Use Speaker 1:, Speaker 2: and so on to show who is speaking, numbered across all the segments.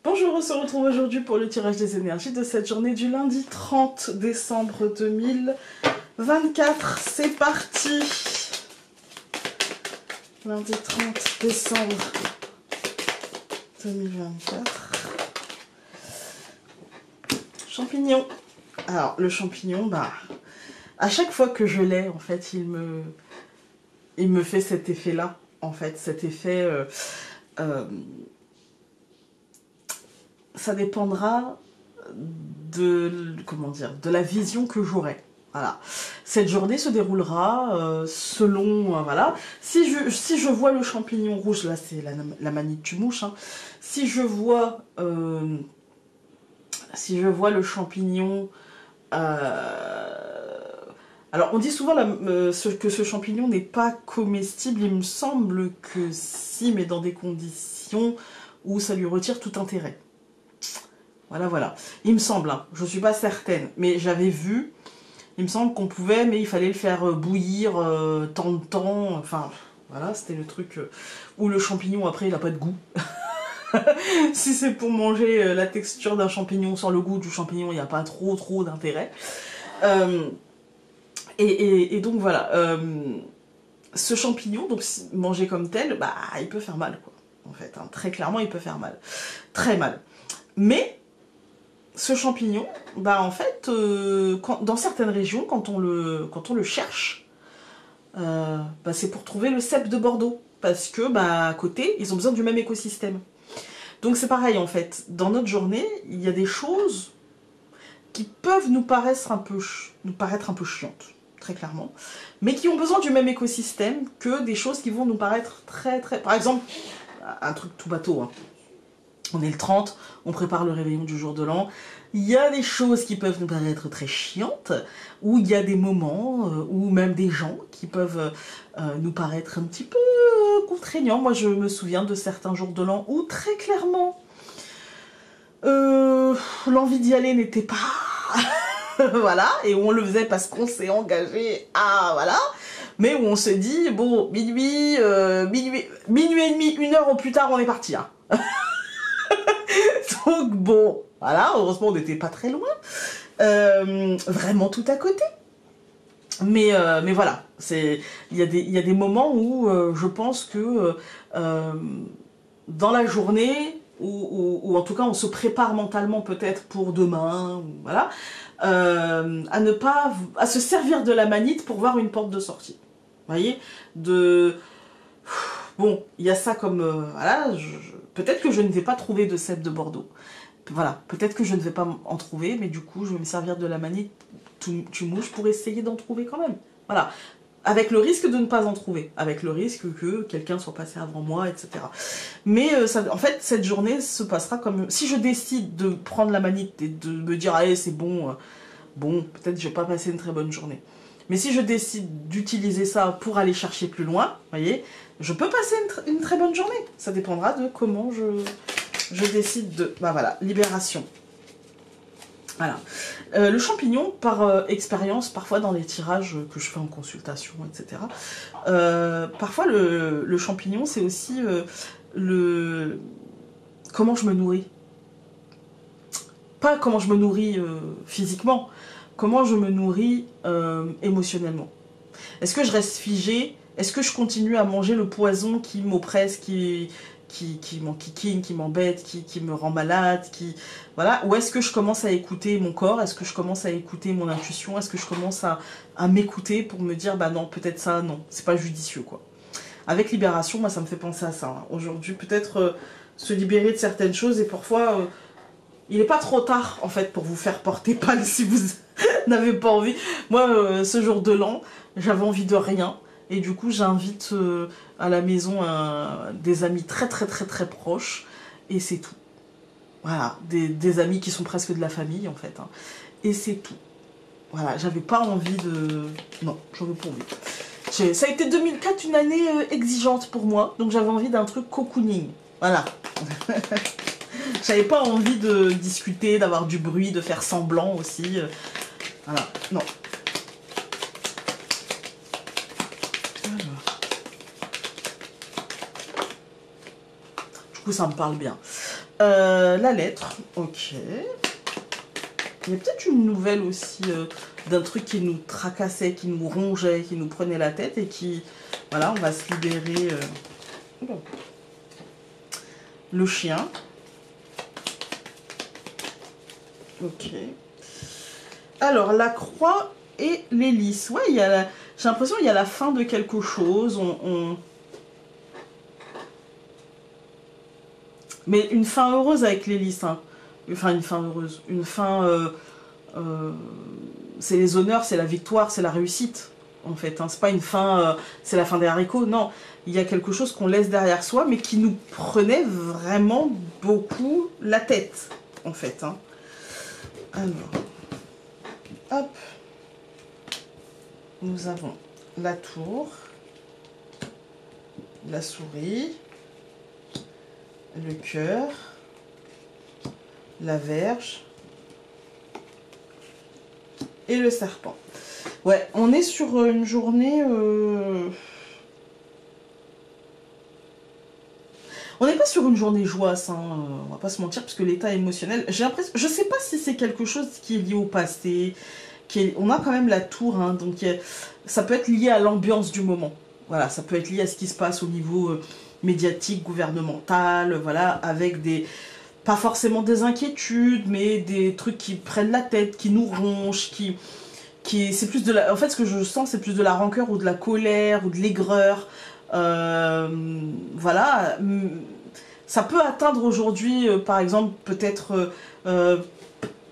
Speaker 1: Bonjour, on se retrouve aujourd'hui pour le tirage des énergies de cette journée du lundi 30 décembre 2024. C'est parti! Lundi 30 décembre 2024. Champignon. Alors, le champignon, à chaque fois que je l'ai, en fait, il me fait cet effet-là. En fait, cet effet... ça dépendra de la vision que j'aurai. Voilà. Cette journée se déroulera selon... voilà. Si je vois le champignon rouge, là c'est la manie de Tumouche, hein. Si je vois le champignon... alors on dit souvent que ce champignon n'est pas comestible. Il me semble que si, mais dans des conditions où ça lui retire tout intérêt. Voilà. Il me semble, hein, je ne suis pas certaine, mais j'avais vu, il me semble qu'on pouvait, mais il fallait le faire bouillir tant de temps, enfin, voilà, c'était le truc où le champignon, après, il n'a pas de goût. Si c'est pour manger la texture d'un champignon sans le goût du champignon, il n'y a pas trop d'intérêt. Et donc, voilà, ce champignon, donc mangé comme tel, il peut faire mal, quoi, en fait, hein, très clairement, il peut faire mal, très mal. Mais... ce champignon, en fait, dans certaines régions, quand on le cherche, c'est pour trouver le cèpe de Bordeaux. Parce que, à côté, ils ont besoin du même écosystème. Donc c'est pareil, en fait. Dans notre journée, il y a des choses qui peuvent nous paraître un peu chiantes, très clairement, mais qui ont besoin du même écosystème que des choses qui vont nous paraître très... Par exemple, un truc tout bateau, hein. On est le 30, on prépare le réveillon du jour de l'an. Il y a des choses qui peuvent nous paraître très chiantes, ou il y a des moments, ou même des gens qui peuvent nous paraître un petit peu contraignants. Moi, je me souviens de certains jours de l'an où, très clairement, l'envie d'y aller n'était pas... voilà, et où on le faisait parce qu'on s'est engagé à... voilà. Mais où on se dit, bon, minuit et demi, 1 heure au plus tard, on est parti, hein. Donc bon, voilà, heureusement on n'était pas très loin, vraiment tout à côté. Mais voilà, il y a des moments où je pense que dans la journée, ou en tout cas on se prépare mentalement peut-être pour demain, voilà, à se servir de la manite pour voir une porte de sortie. Vous voyez, bon, il y a ça comme... voilà, peut-être que je ne vais pas trouver de cèpe de Bordeaux. Voilà, peut-être que je ne vais pas en trouver, mais du coup, je vais me servir de la manite Tumouche pour essayer d'en trouver quand même. Voilà, avec le risque de ne pas en trouver, avec le risque que quelqu'un soit passé avant moi, etc. Mais en fait, cette journée se passera comme... Si je décide de prendre la manite et de me dire « Allez, c'est bon, peut-être je vais pas passer une très bonne journée ». Mais si je décide d'utiliser ça pour aller chercher plus loin, vous voyez, je peux passer une très bonne journée. Ça dépendra de comment je décide de... voilà, libération. Voilà. Le champignon, par expérience, parfois dans les tirages que je fais en consultation, etc., parfois le champignon, c'est aussi comment je me nourris. Pas comment je me nourris physiquement, comment je me nourris émotionnellement. Est-ce que je reste figée? Est-ce que je continue à manger le poison qui m'oppresse, qui m'enquiquine, qui m'embête, qui me rend malade, voilà. Ou est-ce que je commence à écouter mon corps? Est-ce que je commence à écouter mon intuition? Est-ce que je commence à m'écouter pour me dire, non, peut-être ça, non, c'est pas judicieux, quoi. Avec libération, moi, ça me fait penser à ça, hein. Aujourd'hui, peut-être se libérer de certaines choses, et parfois... il n'est pas trop tard, en fait, pour vous faire porter pâle si vous n'avez pas envie. Moi, ce jour de l'an, j'avais envie de rien. Et du coup, j'invite à la maison des amis très proches. Et c'est tout. Voilà, des amis qui sont presque de la famille, en fait, hein. Et c'est tout. Voilà, j'avais pas envie de... non, j'en ai pas envie. Ça a été 2004, une année exigeante pour moi. Donc j'avais envie d'un truc cocooning. Voilà. J'avais pas envie de discuter, d'avoir du bruit, de faire semblant aussi. Voilà, non. Du coup, ça me parle bien. La lettre, ok. Il y a peut-être une nouvelle aussi d'un truc qui nous tracassait, qui nous rongeait, qui nous prenait la tête et qui... Voilà, on va se libérer. Le chien. Ok. Alors, la croix et l'hélice. Ouais, il y a j'ai l'impression qu'il y a la fin de quelque chose. Mais une fin heureuse avec l'hélice. Hein. Enfin, une fin heureuse. Une fin... c'est les honneurs, c'est la victoire, c'est la réussite. En fait, hein. C'est pas une fin... c'est la fin des haricots. Non. Il y a quelque chose qu'on laisse derrière soi, mais qui nous prenait vraiment beaucoup la tête. En fait. Hein. Alors... Hop. Nous avons la tour, la souris, le cœur, la verge et le serpent. Ouais, on est sur une journée... On n'est pas sur une journée joyeuse, hein, on va pas se mentir, parce que l'état émotionnel, j'ai l'impression, je sais pas si c'est quelque chose qui est lié au passé, on a quand même la tour, hein, donc ça peut être lié à l'ambiance du moment. Voilà, ça peut être lié à ce qui se passe au niveau médiatique, gouvernemental, voilà, avec des, pas forcément des inquiétudes, mais des trucs qui prennent la tête, qui nous rongent, c'est plus de la, en fait, ce que je sens, c'est plus de la rancœur ou de la colère ou de l'aigreur. Voilà, ça peut atteindre aujourd'hui, par exemple, peut-être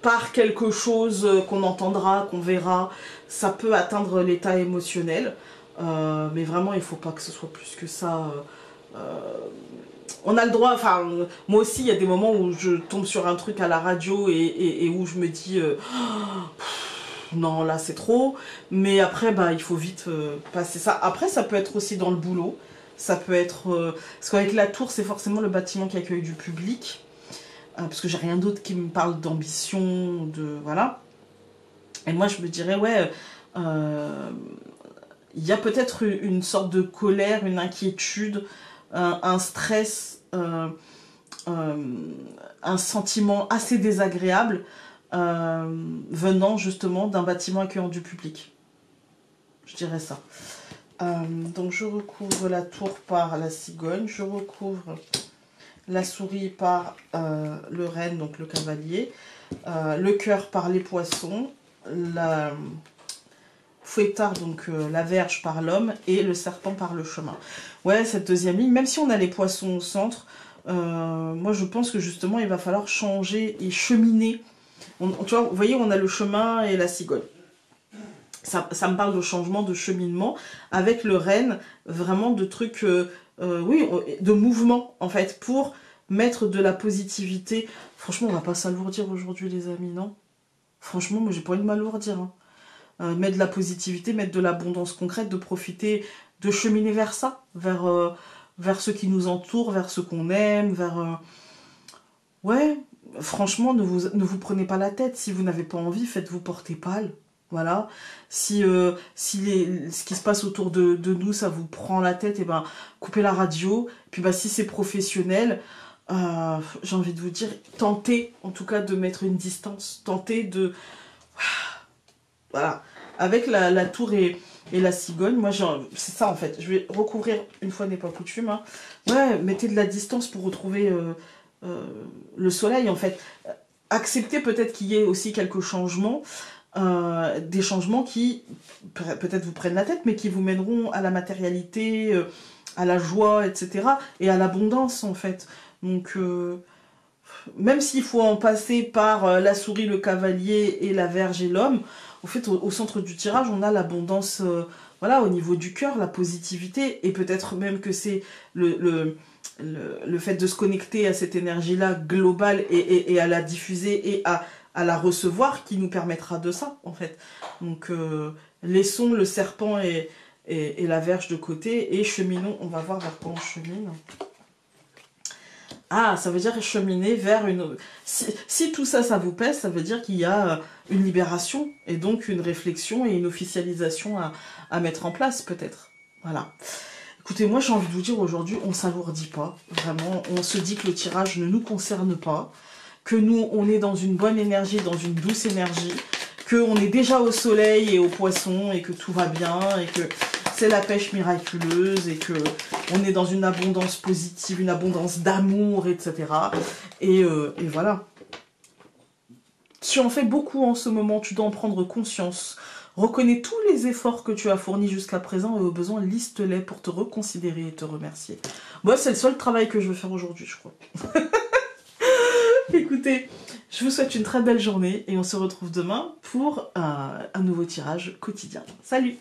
Speaker 1: par quelque chose qu'on entendra, qu'on verra, ça peut atteindre l'état émotionnel, mais vraiment il faut pas que ce soit plus que ça. On a le droit, enfin moi aussi il y a des moments où je tombe sur un truc à la radio et où je me dis non là c'est trop, mais après bah il faut vite passer ça. Après ça peut être aussi dans le boulot, ça peut être parce qu'avec la tour c'est forcément le bâtiment qui accueille du public, parce que j'ai rien d'autre qui me parle d'ambition, de voilà. Et moi je me dirais ouais, il y a peut-être une sorte de colère, une inquiétude, un stress, un sentiment assez désagréable venant justement d'un bâtiment accueillant du public. Je dirais ça. Donc je recouvre la tour par la cigogne, je recouvre la souris par le renne, donc le cavalier, le cœur par les poissons, la fouettard, donc la verge par l'homme, et le serpent par le chemin. Ouais, cette deuxième ligne, même si on a les poissons au centre, moi je pense que justement il va falloir changer et cheminer. Tu vois, vous voyez, on a le chemin et la cigogne. Ça me parle de changement, de cheminement, avec le renne, vraiment de trucs, oui, de mouvement, en fait, pour mettre de la positivité. Franchement, on va pas s'alourdir aujourd'hui, les amis, non? Franchement, moi, j'ai pas envie de m'alourdir. Hein. Mettre de la positivité, mettre de l'abondance concrète, de profiter, de cheminer vers ça, vers ceux qui nous entourent, vers ceux qu'on aime, vers... Ouais, franchement, ne vous prenez pas la tête. Si vous n'avez pas envie, faites-vous porter pâle. Voilà, si ce qui se passe autour de nous, ça vous prend la tête, et ben coupez la radio. Puis bah, si c'est professionnel, j'ai envie de vous dire, tentez en tout cas de mettre une distance, tentez de... Voilà, avec la tour et la cigogne, moi c'est ça en fait, je vais recouvrir une fois n'est pas coutume. Hein. Ouais, mettez de la distance pour retrouver le soleil en fait. Acceptez peut-être qu'il y ait aussi quelques changements. Des changements qui peut-être vous prennent la tête, mais qui vous mèneront à la matérialité, à la joie, etc. et à l'abondance en fait. Donc même s'il faut en passer par la souris, le cavalier et la verge et l'homme, au fait au centre du tirage on a l'abondance, voilà, au niveau du cœur, la positivité, et peut-être même que c'est le fait de se connecter à cette énergie-là globale et à la diffuser et à la recevoir qui nous permettra de ça, en fait. Donc, laissons le serpent et la verge de côté et cheminons. On va voir vers quoi on chemine. Ah, ça veut dire cheminer vers une... Si tout ça, ça vous pèse, ça veut dire qu'il y a une libération et donc une réflexion et une officialisation à mettre en place, peut-être. Voilà. Écoutez, moi j'ai envie de vous dire aujourd'hui, on s'alourdit pas, vraiment, on se dit que le tirage ne nous concerne pas, que nous on est dans une bonne énergie, dans une douce énergie, qu'on est déjà au soleil et au poisson et que tout va bien et que c'est la pêche miraculeuse et que on est dans une abondance positive, une abondance d'amour, etc. Et voilà. Tu en fais beaucoup en ce moment, tu dois en prendre conscience. Reconnais tous les efforts que tu as fournis jusqu'à présent et au besoin, liste-les pour te reconsidérer et te remercier. Moi, c'est le seul travail que je veux faire aujourd'hui, je crois. Écoutez, je vous souhaite une très belle journée et on se retrouve demain pour un nouveau tirage quotidien. Salut!